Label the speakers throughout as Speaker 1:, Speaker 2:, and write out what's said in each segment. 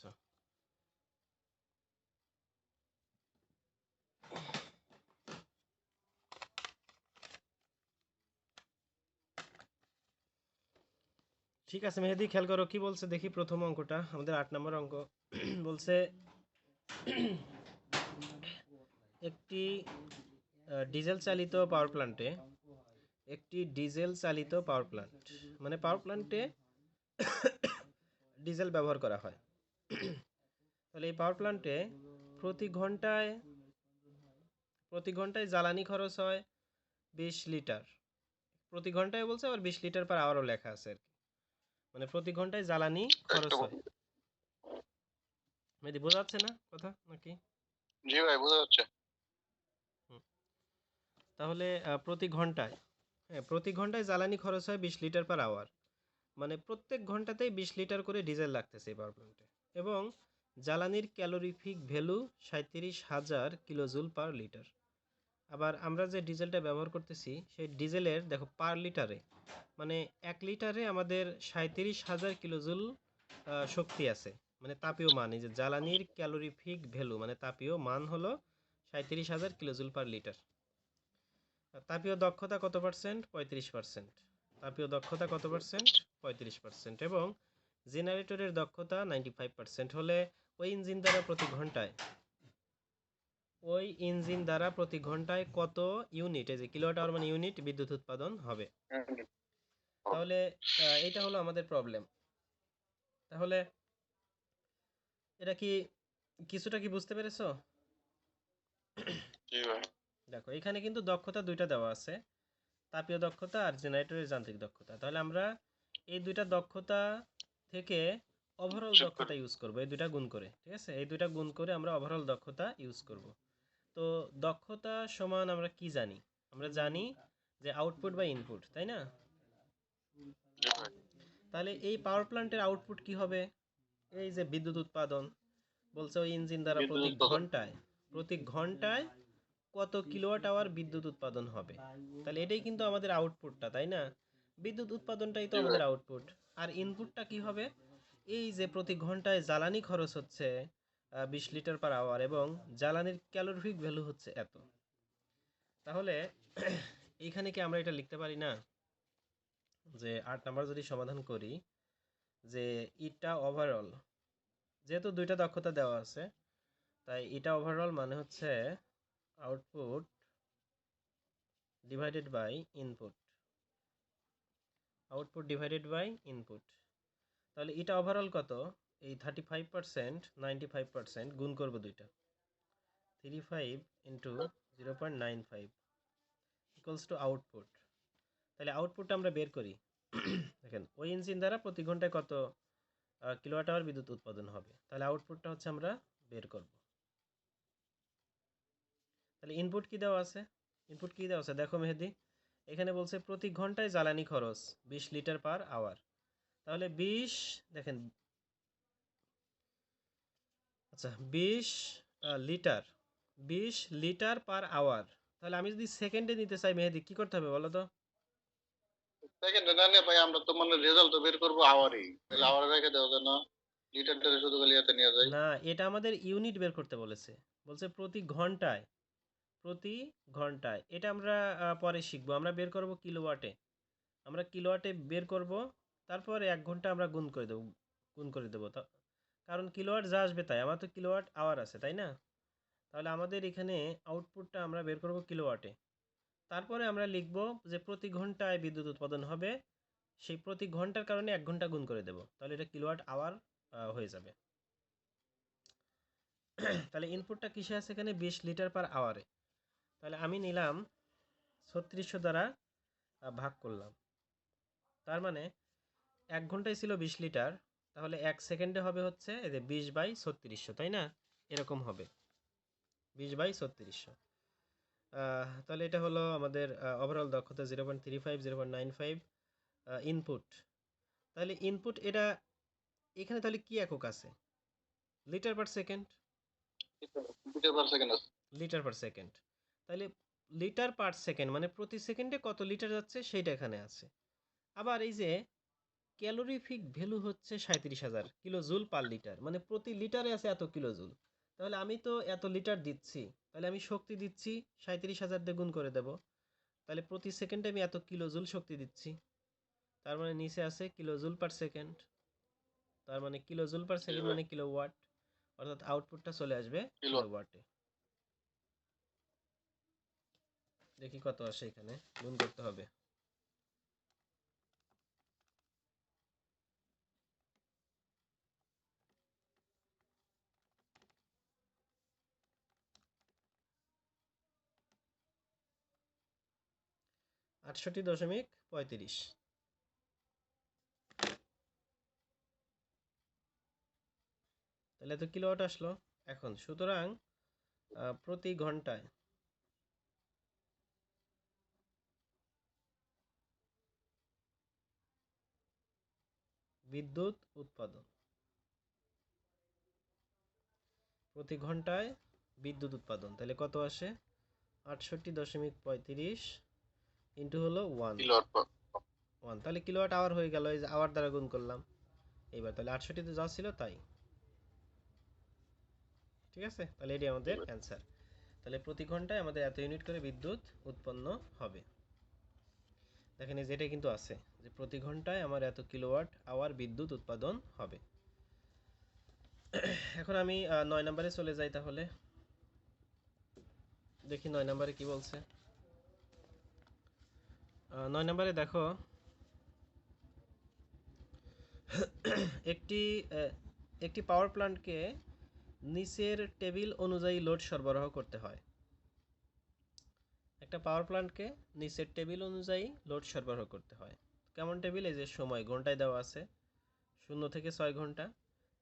Speaker 1: আচ্ছা ঠিক আছে মেহেদি, খেয়াল করো কি বলছে দেখি। প্রথম অঙ্কটা আমাদের 8 নম্বর অঙ্ক। বলছে একটি ডিজেল চালিত পাওয়ার প্ল্যান্টে মানে পাওয়ার প্ল্যান্টে ডিজেল ব্যবহার করা হয়। তাহলে এই পাওয়ার প্ল্যান্টে প্রতি ঘন্টায় জ্বালানি খরচ হয় 20 লিটার। প্রতি ঘন্টায় বলছে, আবার 20 লিটার পার আওয়ারও লেখা আছে আর কি। মানে প্রতি ঘন্টায় জ্বালানি খরচ হয়। মেহেদি বোঝা যাচ্ছে না কথা নাকি?
Speaker 2: জি ভাই বোঝা যাচ্ছে।
Speaker 1: তাহলে প্রতি ঘন্টায় জ্বালানি খরচ হয় 20 লিটার পার আওয়ার। মানে প্রত্যেক ঘন্টাতেই 20 লিটার করে ডিজেল লাগতেছে এই পাওয়ার প্ল্যান্টে। এবং জ্বালানির calorific value 37,000 kilojoule per litre. আবার আমরা যে ডিজেলটা ব্যবহার করতেছি সেই ডিজেলের দেখো পার লিটারে, মানে 1 লিটারে আমাদের 37,000 কিলোজুল শক্তি আছে, মানে তাপীয় মান। এই যে জ্বালানির ক্যালোরিফিক ভ্যালু মানে তাপীয় মান হলো 37,000 কিলোজুল পার লিটার। তাপীয় দক্ষতা কত পার্সেন্ট? 35%। তাপীয় দক্ষতা কত পার্সেন্ট? 35%। এবং জেনারেটরের দক্ষতা 95% হলে ওই ইঞ্জিন দ্বারা প্রতি ঘন্টায় কত ইউনিট, এই যে কিলোওয়াট আওয়ার মানে ইউনিট, বিদ্যুৎ উৎপাদন হবে। তাহলে এটা হলো আমাদের প্রবলেম। তাহলে এটা কি কিছুটা কি বুঝতে পেরেছো? দেখো এখানে কিন্তু দক্ষতা দুইটা দেওয়া আছে, তাপীয় দক্ষতা আর জেনারেটরের যান্ত্রিক দক্ষতা। তাহলে আমরা এই দুইটা দক্ষতা থেকে ওভারঅল দক্ষতা ইউজ করব, এই দুইটা গুণ করে। ঠিক আছে, এই দুইটা গুণ করে আমরা ওভারঅল দক্ষতা ইউজ করব। তো দক্ষতা সমান আমরা কি জানি? আমরা জানি যে আউটপুট বাই ইনপুট, তাই না? তাহলে এই পাওয়ার প্ল্যান্টের আউটপুট কি হবে? এই যে বিদ্যুৎ উৎপাদন বলছে ওই ইঞ্জিন দ্বারা প্রতি ঘন্টায় কত কিলোওয়াট আওয়ার বিদ্যুৎ উৎপাদন হবে। তাহলে এটাই কিন্তু আমাদের আউটপুটটা, তাই না? বিদ্যুৎ উৎপাদনটাই তো আমাদের আউটপুট। আর ইনপুটটা কি হবে? এই যে প্রতি ঘন্টায় জ্বালানি খরচ হচ্ছে 20 লিটার পার আওয়ার, এবং জ্বালানির ক্যালোরিফিক ভ্যালু হচ্ছে এত। তাহলে এইখানে কি আমরা এটা লিখতে পারি না যে 8 নাম্বার যদি সমাধান করি, যে ইটা ওভারঅল, যেহেতু দুইটা দক্ষতা দেওয়া আছে তাই ইটা ওভারঅল মানে হচ্ছে আউটপুট ডিভাইডেড বাই ইনপুট। তাহলে এটা ওভারঅল কত? এই 35% 95% গুণ করব দুইটা, 35 ইন্টু 0.95 ইকুয়ালস টু আউটপুট। তাহলে আউটপুটটা আমরা বের করি। দেখেন ওই ইঞ্জিন দ্বারা প্রতি ঘন্টায় কত কিলোওয়াট আওয়ার বিদ্যুৎ উৎপাদন হবে। তাহলে আউটপুটটা হচ্ছে আমরা বের করব। তাহলে ইনপুট কি দেওয়া আছে? দেখো মেহেদি, এখানে বলছে প্রতি ঘন্টায় জ্বালানি খরচ 20 লিটার পার আওয়ার। তাহলে 20, দেখেন, আচ্ছা 20 লিটার 20 লিটার পার আওয়ার। তাহলে আমি যদি সেকেন্ডে নিতে চাই মেহেদি, কি করতে হবে বলো তো?
Speaker 2: সেকেন্ডে না ভাই, আমরা তো মানে রেজাল্ট তো বের করবো আওয়ারেই, তাহলে আওয়ারে রেখে দেওয়া যায় না? লিটারটা শুধু খালি হাতে নিয়ে যায়।
Speaker 1: না, এটা আমাদের ইউনিট বের করতে বলেছে। বলছে প্রতি ঘন্টায়। এটা আমরা পরে শিখবো। আমরা বের করব কিলোওয়াটে। আমরা কিলোওয়াটে বের করব, তারপরে 1 ঘন্টা আমরা গুণ করে দেবো কারণ কিলোওয়াট যা আসবে তাই। আমার তো কিলোওয়াট আওয়ার আছে, তাই না? তাহলে আমাদের এখানে আউটপুটটা আমরা বের করব কিলোওয়াটে। তারপরে আমরা লিখব যে প্রতি ঘন্টায় বিদ্যুৎ উৎপাদন হবে, সেই প্রতি ঘন্টার কারণে 1 ঘন্টা গুণ করে দেব, তাহলে এটা কিলোওয়াট আওয়ার হয়ে যাবে। তাহলে ইনপুটটা কিসে আছে এখানে? 20 লিটার পার আওয়ারে। তাহলে আমি নিলাম 3600 দ্বারা ভাগ করলাম। তার মানে 1 ঘন্টায় ছিল 20 লিটার, তাহলে 1 সেকেন্ডে হবে হচ্ছে এই যে 20/3600, তাই না? এরকম হবে 20/3600। তাহলে এটা হলো আমাদের ওভারঅল দক্ষতা 0.35 0.95 ইনপুট। তাহলে ইনপুট এটা এখানে তাহলে কি একক আছে? Litre per second. Litre per second. তাহলে লিটার পার সেকেন্ড মানে প্রতি সেকেন্ডে কত লিটার যাচ্ছে সেইটা এখানে আছে। আবার এই যে ক্যালোরিফিক ভ্যালু হচ্ছে 37,000 কিলো জুল পার লিটার, মানে প্রতি লিটারে আছে এত কিলো জুল। তাহলে আমি তো এত লিটার দিচ্ছি, তাহলে আমি শক্তি দিচ্ছি 37,000 দিয়ে গুণ করে দেব। তাহলে প্রতি সেকেন্ডে আমি এত কিলো জুল শক্তি দিচ্ছি, তার মানে নিচে আছে কিলো জুল পার সেকেন্ড, তার মানে কিলো জুল পার
Speaker 2: জি
Speaker 1: সেকেন্ড
Speaker 2: ভাই,
Speaker 1: মানে কিলো ওয়াট, অর্থাৎ আউটপুটটা চলে আসবে
Speaker 2: কিলো।
Speaker 1: কিলো ওয়াটে। দেখি কত আসে, এখানে গুণ করতে হবে। আটষট্টি দশমিক পঁয়ত্রিশ, তাহলে এত কিলোওয়াট আসলো। এখন সুতরাং প্রতি ঘন্টায় বিদ্যুৎ উৎপাদন, প্রতি ঘন্টায় বিদ্যুৎ উৎপাদন তাহলে কত আসে, 68.35 ইন্টু হলো ওয়ান,
Speaker 2: কিলোয়াট পার।
Speaker 1: তাহলে কিলোওয়াট আওয়ার হয়ে গেল, এই যে আওয়ার দ্বারা গুণ করলাম। এইবার তাহলে 68তে যা ছিল তাই, ঠিক আছে, তাহলে এটি
Speaker 2: জি
Speaker 1: আমাদের
Speaker 2: ভাই।
Speaker 1: অ্যান্সার। তাহলে প্রতি ঘন্টায় আমাদের এত ইউনিট করে বিদ্যুৎ উৎপন্ন হবে। দেখেন এই যেটা কিন্তু আছে যে প্রতি ঘন্টায় আমার এত কিলোওয়াট আওয়ার বিদ্যুৎ উৎপাদন হবে। এখন আমি 9 নম্বরে চলে যাই, তাহলে দেখি 9 নম্বরে কি বলছে। 9 নম্বরে দেখো, একটি একটি পাওয়ার প্ল্যান্টকে নিচের টেবিল অনুযায়ী লোড সরবরাহ করতে হয়। একটা পাওয়ার প্ল্যান্টকে নিচের টেবিল অনুযায়ী লোড সরবরাহ করতে হয়। কেমন টেবিল, এই যে সময় ঘন্টায় দেওয়া আছে 0 থেকে 6 ঘন্টা,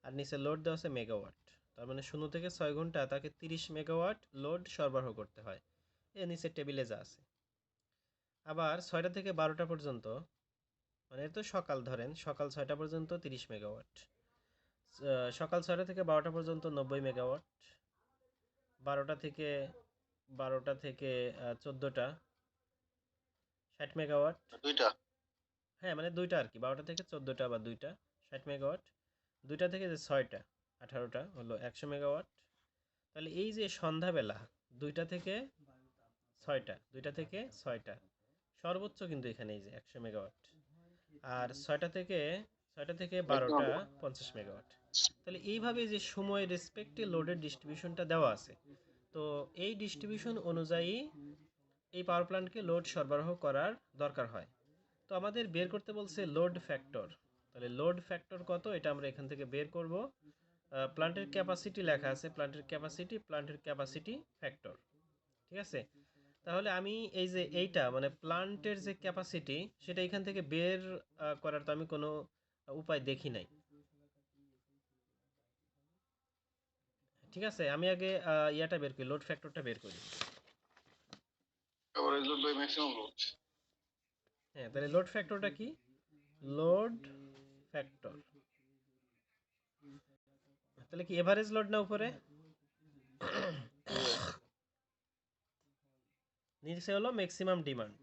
Speaker 1: আর নিচে লোড দেওয়া আছে মেগাওয়াট। তার মানে 0 থেকে 6 ঘন্টা তাকে 30 মেগাওয়াট লোড সরবরাহ করতে হয়, এ নিচের টেবিলে যা আছে। আবার 6টা থেকে 12টা পর্যন্ত, মানে এটা তো সকাল, ধরেন সকাল 6টা পর্যন্ত 30 মেগাওয়াট, সকাল 6টা থেকে 12টা পর্যন্ত 90 মেগাওয়াট, 12টা থেকে 14টা 60 মেগাওয়াট।
Speaker 2: দুইটা।
Speaker 1: হ্যাঁ মানে দুইটা আর কি, 12টা থেকে 14টা বা দুইটা 60 মেগাওয়াট, দুইটা থেকে যে 6টা 18টা হলো 100 মেগাওয়াট। তাহলে এই যে সন্ধ্যাবেলা 2টা থেকে 6টা, 2টা থেকে 6টা সর্বোচ্চ কিন্তু এখানে এই যে 100 মেগাওয়াট, আর 6টা থেকে
Speaker 2: ম্যাক্সিমাম।
Speaker 1: 12টা 50 মেগাওয়াট। তাহলে এইভাবে যে সময় রেসপেক্টে লোডের ডিস্ট্রিবিউশনটা দেওয়া আছে, তো এই ডিস্ট্রিবিউশন অনুযায়ী এই পাওয়ার প্ল্যান্টকে লোড সরবরাহ করার দরকার হয়। তো আমাদের বের করতে বলছে লোড ফ্যাক্টর। তাহলে লোড ফ্যাক্টর কত, এটা আমরা এখান থেকে বের করব। প্ল্যান্টের ক্যাপাসিটি লেখা আছে, প্ল্যান্টের ক্যাপাসিটি ফ্যাক্টর, ঠিক আছে। তাহলে আমি এই যে এইটা মানে প্ল্যান্টের যে ক্যাপাসিটি, সেটা এখান থেকে বের করার তো আমি কোনো উপায় দেখি নাই, ঠিক আছে। আমি আগে ইয়াটা বের করি, লোড ফ্যাক্টরটা বের করি।
Speaker 2: Average load by maximum load.
Speaker 1: হ্যাঁ, তাহলে লোড ফ্যাক্টরটা কি, লোড ফ্যাক্টর তাহলে কি এভারেজ লোড না উপরে,
Speaker 2: জি ভাই।
Speaker 1: নিচে হলো ম্যাক্সিমাম ডিমান্ড।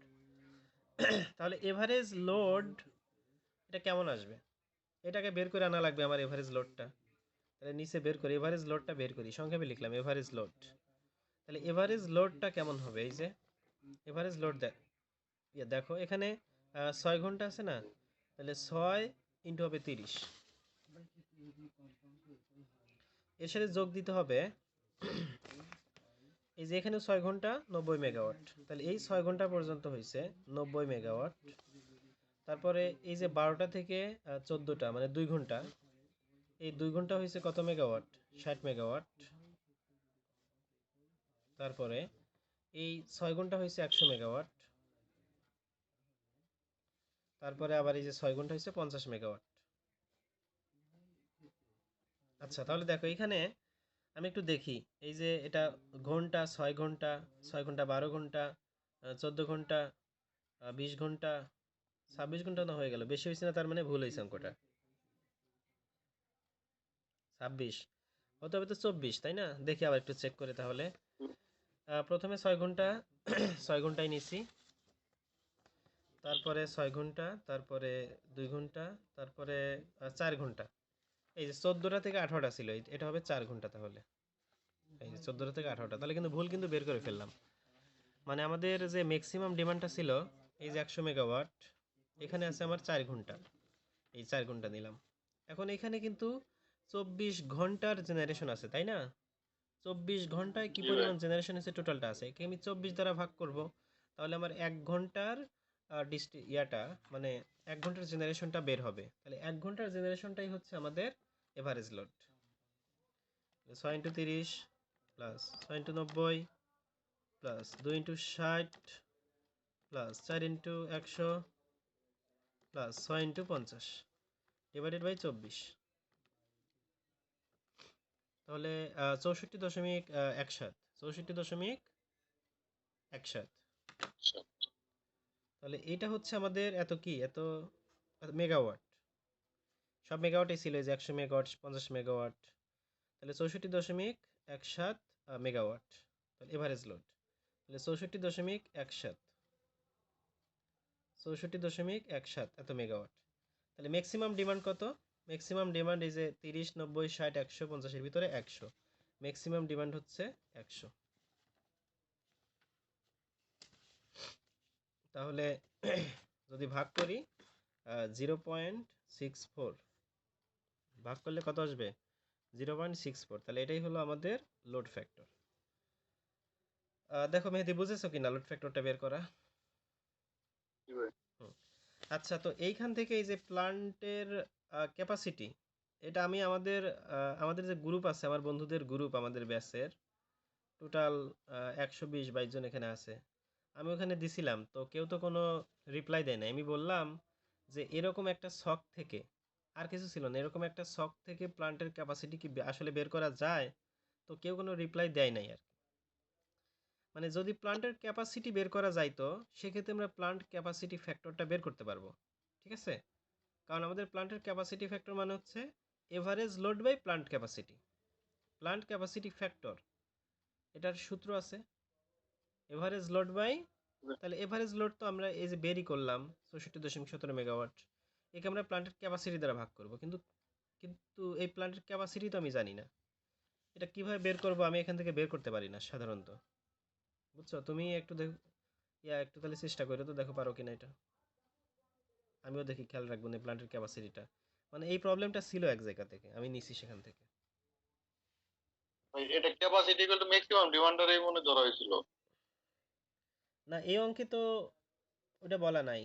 Speaker 1: তাহলে এভারেজ লোড এটা কেমন আসবে, এটাকে বের করে আনা লাগবে আমার এভারেজ লোডটা। তাহলে নিচে বের করি, এভারেজ লোডটা বের করি, সংক্ষেপে লিখলাম এভারেজ লোড। তাহলে এভারেজ লোডটা কেমন হবে, এই যে এভারেজ লোড দেখো এখানে 6 ঘন্টা আছে না, তাহলে 6 ইন্টু হবে 30, এর সাথে যোগ দিতে হবে এই যে এখানে 6 ঘন্টা 90 মেগাওয়াট, তাহলে এই 6 ঘন্টা পর্যন্ত হয়েছে 90 মেগাওয়াট। তারপরে এই যে 12টা থেকে 14টা মানে 2 ঘন্টা, এই 2 ঘন্টা হয়েছে কত মেগাওয়াট, 60 মেগাওয়াট। তারপরে এই 6 ঘন্টা হয়েছে 100 মেগাওয়াট। তারপরে আবার এই যে 6 ঘন্টা হয়েছে 50 মেগাওয়াট। আচ্ছা তাহলে দেখো এখানে আমি একটু দেখি, এই যে এটা ঘন্টা, 6 ঘন্টা, 6 ঘন্টা 12 ঘন্টা, 14 ঘন্টা, 20 ঘন্টা, 26 ঘন্টা না হয়ে গেল, বেশি হয়েছে না, তার মানে ভুল হয়েছে অঙ্কটা। 26 হতে হবে তো 24, তাই না? দেখি আবার একটু চেক করে তাহলে। প্রথমে 6 ঘন্টা 6 ঘন্টায় নিছি, তারপরে 6 ঘন্টা, তারপরে 2 ঘন্টা, তারপরে 4 ঘন্টা। এই যে 14টা থেকে 18টা ছিল, এটা হবে 4 ঘন্টা তাহলে। এই যে 14টা থেকে 18টা, তাহলে কিন্তু ভুল কিন্তু বের করে ফেললাম। মানে আমাদের যে ম্যাক্সিমাম ডিমান্ডটা ছিল এই যে 100 মেগাওয়াট, এখানে আছে আমার 4 ঘন্টা, এই 4 ঘন্টা নিলাম। এখন এখানে কিন্তু 24 ঘন্টার জেনারেশন আছে, তাই না? 24 ঘন্টায় কি
Speaker 2: জি ভাই।
Speaker 1: পরিমাণ জেনারেশন আছে টোটালটা আছে, একে আমি 24 দ্বারা ভাগ করব, তাহলে আমার 1 ঘন্টার মানে 1 ঘন্টার জেনারেশনটা বের হবে। তাহলে 1 ঘন্টার জেনারেশনটাই হচ্ছে আমাদের average load. 6 into 30 plus 6 into 90 plus 2 into 60 plus 4 into 100 plus 6 into 50 divided by 24। তাহলে 64.17, 64.17।
Speaker 2: আচ্ছা।
Speaker 1: তাহলে এটা হচ্ছে আমাদের এত মেগাওয়াট। সব মেগাওয়াটই ছিল, এই যে 100 মেগাওয়াট, 50 মেগাওয়াট। তাহলে 64.17 মেগাওয়াট, তাহলে এভারেজ লোড। তাহলে 64.17 এত মেগাওয়াট। তাহলে ম্যাক্সিমাম ডিমান্ড কত? ম্যাক্সিমাম ডিমান্ড এই যে 30, 90, 60, 100, 50-এর ভিতরে 100। ম্যাক্সিমাম ডিমান্ড হচ্ছে 100। তাহলে যদি ভাগ করি 0.64, ভাগ করলে কত আসবে? 0.64। তাহলে এটাই হলো আমাদের লোড ফ্যাক্টর। দেখো মেহেদি, বুঝেছো কিনা লোড ফ্যাক্টরটা বের করা?
Speaker 2: জি ভাই।
Speaker 1: হুম। আচ্ছা, তো এইখান থেকে এই যে প্লান্টের ক্যাপাসিটি, এটা আমি আমাদের যে গ্রুপ আছে, আমার বন্ধুদের গ্রুপ, আমাদের ব্যাচের টোটাল 120-22 জন এখানে আছে। আমি ওখানে দিছিলাম, তো কেউ তো কোনো রিপ্লাই দেয় না। আমি বললাম যে এরকম একটা শক থেকে, আর কিছু ছিল না, এরকম একটা শক থেকে প্লান্টের ক্যাপাসিটি কি আসলে বের করা যায়? তো কেউ কোনো রিপ্লাই দেয় নাই আর কি। মানে যদি প্লান্টের ক্যাপাসিটি বের করা যাইতো, সেক্ষেত্রে আমরা প্লান্ট ক্যাপাসিটি ফ্যাক্টরটা বের করতে পারবো। ঠিক আছে? কারণ আমাদের প্লান্টের ক্যাপাসিটি ফ্যাক্টর মানে হচ্ছে average load by plant capacity. Plant capacity factor, এটার সূত্র আছে এভারেজ লোড বাই, তাহলে এভারেজ লোড তো আমরা এই যে বেরই করলাম 64.17 মেগাওয়াট, একে আমরা প্লান্টের ক্যাপাসিটি দ্বারা ভাগ করব। কিন্তু কিন্তু এই প্লান্টের ক্যাপাসিটি তো আমি জানি না, এটা কিভাবে বের করব? আমি এখান থেকে বের করতে পারি না সাধারণত। বুঝছো? তুমি একটু দেখো, একটু তাহলে চেষ্টা করো তো, দেখো পারো কিনা এটা। আমিও দেখি, খেয়াল রাখবো না প্লান্টের ক্যাপাসিটিটা। মানে এই প্রবলেমটা ছিল এক জায়গা থেকে, আমি নিছি সেখান থেকে।
Speaker 2: ভাই এটা ক্যাপাসিটি ইকুয়াল টু ম্যাক্সিমাম ডিমান্ডারই মনে ধরা হয়েছিল।
Speaker 1: না, এই অঙ্কে তো ওটা বলা নাই।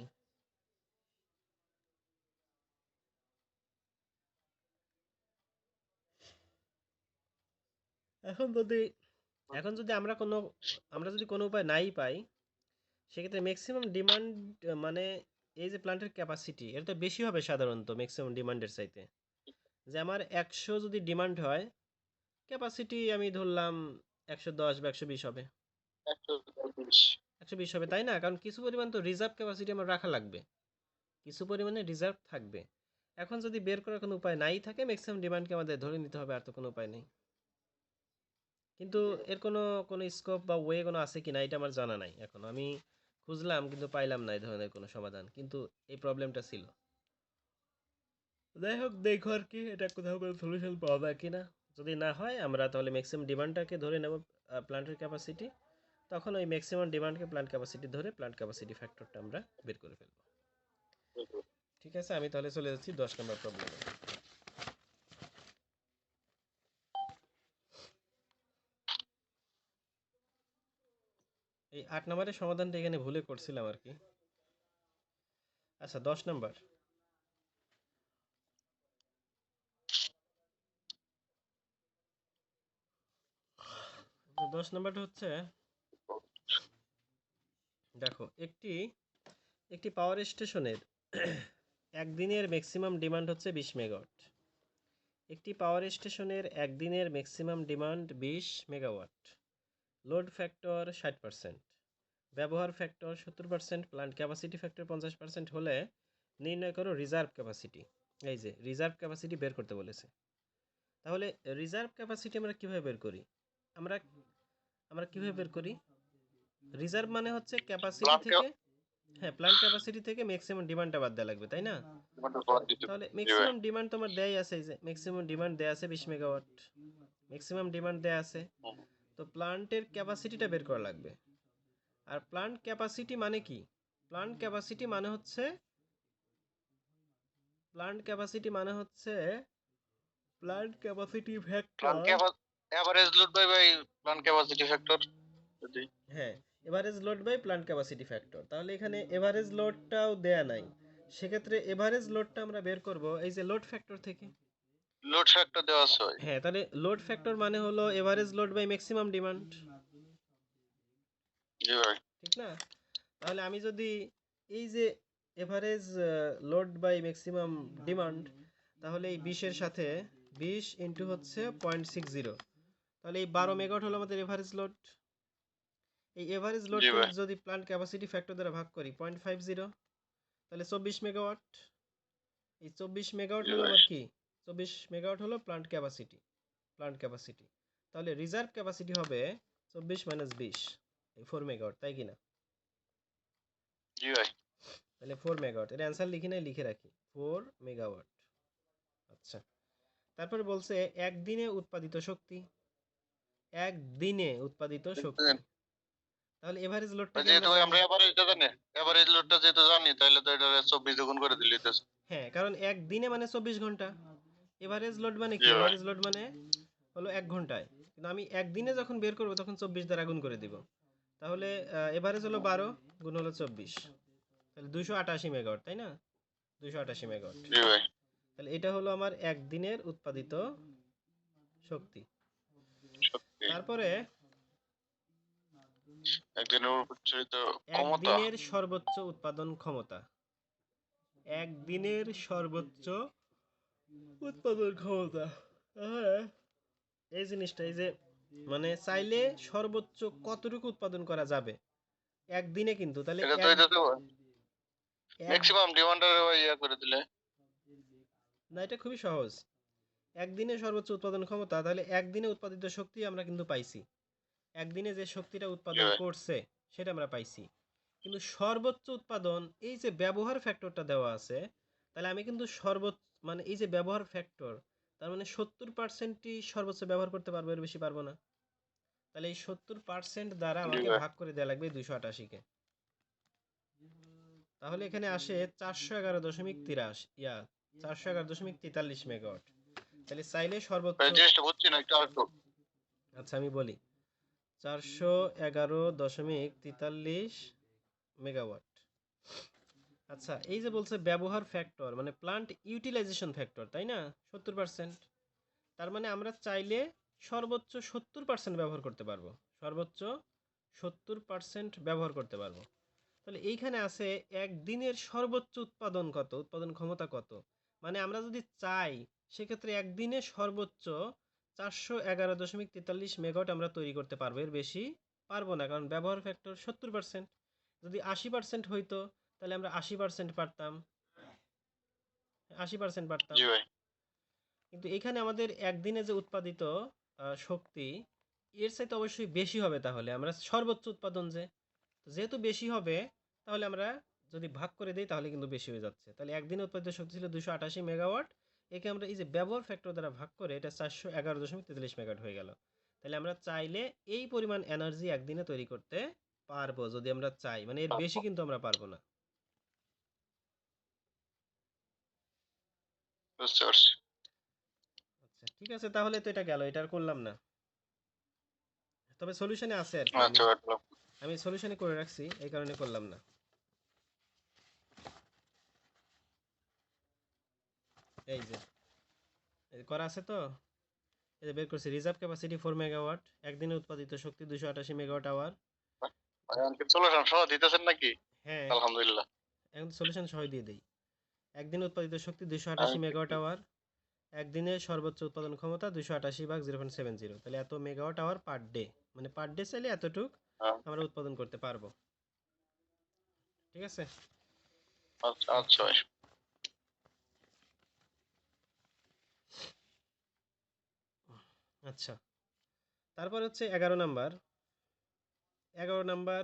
Speaker 1: এখন যদি এখন যদি আমরা যদি কোনো উপায় নাই পাই, সেক্ষেত্রে ম্যাক্সিমাম ডিমান্ড, মানে এই যে প্ল্যান্টের ক্যাপাসিটি, এটা তো বেশি হবে সাধারণত ম্যাক্সিমাম ডিমান্ডের চাইতে। যে আমার 100 যদি ডিমান্ড হয়, ক্যাপাসিটি আমি ধরলাম 110 বা 120 হবে।
Speaker 2: 120।
Speaker 1: 120 হবে, তাই না? কারণ কিছু পরিমাণ তো রিজার্ভ ক্যাপাসিটি আমার রাখা লাগবে, কিছু পরিমাণে রিজার্ভ থাকবে। এখন যদি বের করার কোনো উপায় নাই থাকে, ম্যাক্সিমাম ডিমান্ডকে আমাদের ধরে নিতে হবে, আর তো কোনো উপায় নেই। কিন্তু এর কোনো স্কোপ বা ওয়ে কোনো আছে কিনা এটা আমার জানা নাই। এখন আমি খুঁজলাম কিন্তু পাইলাম না এই ধরনের কোনো সমাধান, কিন্তু এই প্রবলেমটা ছিল। যাই হোক, দেখো আর কি এটা কোথাও কোনো সলিউশন পাওয়া যায় কিনা। যদি না হয়, আমরা তাহলে ম্যাক্সিমাম ডিমান্ডটাকে ধরে নেব প্ল্যান্টের ক্যাপাসিটি, তখন ওই ম্যাক্সিমাম ডিমান্ডকে প্ল্যান্ট ক্যাপাসিটি ধরে প্ল্যান্ট ক্যাপাসিটি ফ্যাক্টরটা আমরা বের করে ফেলবো। ঠিক আছে, আমি তাহলে চলে যাচ্ছি 10 নম্বর প্রবলেমে। এই 8 নম্বরের সমাধানটা এখানে ভুলে করছিলাম আর কি। আচ্ছা, 10 নম্বর। 10 নম্বরটা হচ্ছে, দেখো একটি একটি পাওয়ার স্টেশনের একদিনের ম্যাক্সিমাম ডিমান্ড হচ্ছে 20 মেগাওয়াট। একটি পাওয়ার স্টেশনের একদিনের maximum demand 20 megawatt. Load factor 60%, ব্যবহার ফ্যাক্টর 70%, প্ল্যান্ট ক্যাপাসিটি ফ্যাক্টর 50% হলে নির্ণয় করো রিজার্ভ ক্যাপাসিটি। এই যে রিজার্ভ ক্যাপাসিটি বের করতে বলেছে। তাহলে রিজার্ভ ক্যাপাসিটি আমরা কিভাবে বের করি? আমরা আমরা কিভাবে বের করি? রিজার্ভ মানে হচ্ছে ক্যাপাসিটি
Speaker 2: প্লান্ট
Speaker 1: থেকে, হ্যাঁ, প্ল্যান্ট ক্যাপাসিটি থেকে ম্যাক্সিমাম ডিমান্ডটা বাদ দেওয়া লাগবে, তাই না?
Speaker 2: ডিমান্ডটা বাদ দিতে
Speaker 1: তাহলে
Speaker 2: জি ভাই
Speaker 1: ম্যাক্সিমাম ডিমান্ড তোমার দেয়াই আছে, এই যে ম্যাক্সিমাম ডিমান্ড দেয়া আছে 20 মেগাওয়াট, ম্যাক্সিমাম ডিমান্ড দেয়া আছে।
Speaker 2: হুম,
Speaker 1: তো প্ল্যান্টের ক্যাপাসিটিটা বের করা লাগবে। আর প্ল্যান্ট ক্যাপাসিটি মানে কি? প্ল্যান্ট ক্যাপাসিটি মানে হচ্ছে প্ল্যান্ট ক্যাপাসিটি মানে হচ্ছে plant capacity
Speaker 2: plan
Speaker 1: factor.
Speaker 2: Average load by by plan capacity factor যদি
Speaker 1: হ্যাঁ, average load by plant capacity factor. তাহলে এখানে এভারেজ লোডটাও দেয়া নাই, সেক্ষেত্রে এভারেজ লোডটা আমরা বের করব এই যে লোড ফ্যাক্টর থেকে।
Speaker 2: লোড ফ্যাক্টর দেওয়া আছে ভাই
Speaker 1: হ্যাঁ, তাহলে লোড ফ্যাক্টর মানে হলো average load by maximum demand,
Speaker 2: জি ভাই
Speaker 1: ঠিক না? তাহলে আমি যদি এই যে average load by maximum demand, তাহলে এই 20 এর সাথে 20 ইন্টু হচ্ছে 0.60, তাহলে এই 12 মেগাওয়াট হলো আমাদের এভারেজ লোড। এই এভারেজ
Speaker 2: জি
Speaker 1: লোডকে
Speaker 2: ভাই
Speaker 1: যদি প্ল্যান্ট ক্যাপাসিটি ফ্যাক্টর দ্বারা ভাগ করি 0.50, তাহলে 24 মেগাওয়াট। এই 24 মেগাওয়াট
Speaker 2: জি
Speaker 1: হলো
Speaker 2: ভাই
Speaker 1: আমার কি? 24 মেগাওয়াট হলো প্ল্যান্ট ক্যাপাসিটি, প্ল্যান্ট ক্যাপাসিটি। তাহলে রিজার্ভ ক্যাপাসিটি হবে 24 মাইনাস 20, এই 4 মেগাওয়াট, তাই কিনা?
Speaker 2: জি ভাই
Speaker 1: তাহলে 4 মেগাওয়াট, এর অ্যান্সার লিখি নাই, লিখে রাখি 4 মেগাওয়াট। আচ্ছা, তারপরে বলছে একদিনে উৎপাদিত শক্তি, একদিনে উৎপাদিত শক্তি। তাহলে এভারেজ লোডটাকে আমরা
Speaker 2: যেহেতু ভাই
Speaker 1: জানি।
Speaker 2: আমরা এভারেজটা জানি এভারেজ লোডটা যেহেতু জানি তাহলে তো এটা 24 গুণ করে দিলেই তো
Speaker 1: হ্যাঁ, কারণ একদিনে মানে 24 ঘন্টা। এভারেজ লোড মানে কি?
Speaker 2: জি ভাই
Speaker 1: এভারেজ লোড মানে হলো 1 ঘন্টায়। কিন্তু আমি একদিনে যখন বের করব তখন 24 দ্বারা গুণ করে দিব। তাহলে এভারেজ হলো 12 গুণ হলো 24, তাহলে 288 মেগাওয়াট, তাই না? 288 মেগাওয়াট।
Speaker 2: জি ভাই
Speaker 1: তাহলে এটা হলো আমার একদিনের উৎপাদিত শক্তি।
Speaker 2: সত্যি
Speaker 1: তারপরে
Speaker 2: একদিনের উচ্চারিত ক্ষমতা
Speaker 1: একদিনের সর্বোচ্চ উৎপাদন ক্ষমতা, একদিনের সর্বোচ্চ উৎপাদন ক্ষমতা। হ্যাঁ, এই জিনিসটা, এই যে মানে চাইলে সর্বোচ্চ কতটুকু উৎপাদন করা যাবে একদিনে, কিন্তু তাহলে
Speaker 2: এটা তো
Speaker 1: এক
Speaker 2: এটা তো
Speaker 1: এক
Speaker 2: ম্যাক্সিমাম ডিমান্ডের ইয়া করে দিলে
Speaker 1: না, এটা খুবই সহজ। একদিনে সর্বোচ্চ উৎপাদন ক্ষমতা, তাহলে একদিনে উৎপাদিত শক্তি আমরা কিন্তু পাইছি, একদিনে যে শক্তিটা
Speaker 2: জি
Speaker 1: উৎপাদন
Speaker 2: ভাই
Speaker 1: করছে সেটা আমরা পাইছি। কিন্তু সর্বোচ্চ উৎপাদন, এই যে ব্যবহার ফ্যাক্টরটা দেওয়া আছে, তাহলে আমি কিন্তু সর্বোচ্চ মানে এই যে ব্যবহার ফ্যাক্টর, তার মানে 70%ই সর্বোচ্চ ব্যবহার করতে পারবো, এর বেশি পারবো না। তাহলে এই 70% দ্বারা
Speaker 2: জি
Speaker 1: আমাকে
Speaker 2: ভাই
Speaker 1: ভাগ করে দেওয়া লাগবে 288-কে। তাহলে এখানে আসে 411.43 মেগাওয়াট। তাহলে চাইলে সর্বোচ্চ।
Speaker 2: ভাই জিনিসটা বুঝছি না একটু আরেকটু
Speaker 1: আচ্ছা, আমি বলি 411.43 মেগাওয়াট। আচ্ছা, এই যে বলছে ব্যবহার ফ্যাক্টর মানে প্লান্ট ইউটিলাইজেশন ফ্যাক্টর, তাই না? 70%। তার মানে আমরা চাইলে সর্বোচ্চ 70% ব্যবহার করতে পারবো, সর্বোচ্চ 70% ব্যবহার করতে পারবো। তাহলে এইখানে আছে একদিনের সর্বোচ্চ উৎপাদন কত, উৎপাদন ক্ষমতা কত। মানে আমরা যদি চাই সেক্ষেত্রে একদিনে সর্বোচ্চ 411.43 মেগাওয়াট আমরা তৈরি করতে পারবো, এর বেশি পারবো না, কারণ ব্যবহার ফ্যাক্টর 70%। যদি 80% হইতো তাহলে আমরা 80% পারতাম, 80% পারতাম।
Speaker 2: জি ভাই
Speaker 1: কিন্তু এখানে আমাদের একদিনে যে উৎপাদিত শক্তি, এর চাইতে অবশ্যই বেশি হবে। তাহলে আমরা সর্বোচ্চ উৎপাদন যেহেতু বেশি হবে, তাহলে আমরা যদি ভাগ করে দিই তাহলে কিন্তু বেশি হয়ে যাচ্ছে। তাহলে একদিনে উৎপাদিত শক্তি ছিল 288 মেগাওয়াট, একে আমরা এই যে ব্যবহার ফ্যাক্টর দ্বারা ভাগ করে এটা 411.43 মেগাওয়াট হয়ে গেল। তাহলে আমরা চাইলে এই পরিমাণ এনার্জি একদিনে তৈরি করতে পারবো, যদি আমরা চাই, মানে এর বেশি কিন্তু আমরা পারবো না।
Speaker 2: বুঝতে পারছি
Speaker 1: আচ্ছা, ঠিক আছে, তাহলে তো এটা গেল, এটা আর করলাম না। তবে সলিউশনে আছে আর কি, আমি
Speaker 2: আচ্ছা ভাই
Speaker 1: আমি সলিউশনে করে রাখছি, এই কারণে করলাম না। এই যে করা আছে তো, এই যে বের করছি রিজার্ভ ক্যাপাসিটি 4 মেগাওয়াট, একদিনে উৎপাদিত শক্তি 288 মেগাওয়াট আওয়ার।
Speaker 2: ভাই আমাকে সলিউশন সহ দিতেছেন নাকি
Speaker 1: হ্যাঁ,
Speaker 2: আলহামদুলিল্লাহ
Speaker 1: এখন সলিউশন সহ দিয়ে দেই। একদিনে উৎপাদিত শক্তি 288 মেগাওয়াট আওয়ার, একদিনে সর্বোচ্চ উৎপাদন ক্ষমতা 288 ভাগ 0.70, তাহলে এত মেগাওয়াট আওয়ার পার ডে, মানে পার ডে চাইলে এতটুক
Speaker 2: হ্যাঁ,
Speaker 1: আমরা উৎপাদন করতে পারবো। ঠিক আছে।
Speaker 2: আচ্ছা আচ্ছা ভাই
Speaker 1: আচ্ছা, তারপর হচ্ছে 11 নাম্বার। 11 নাম্বার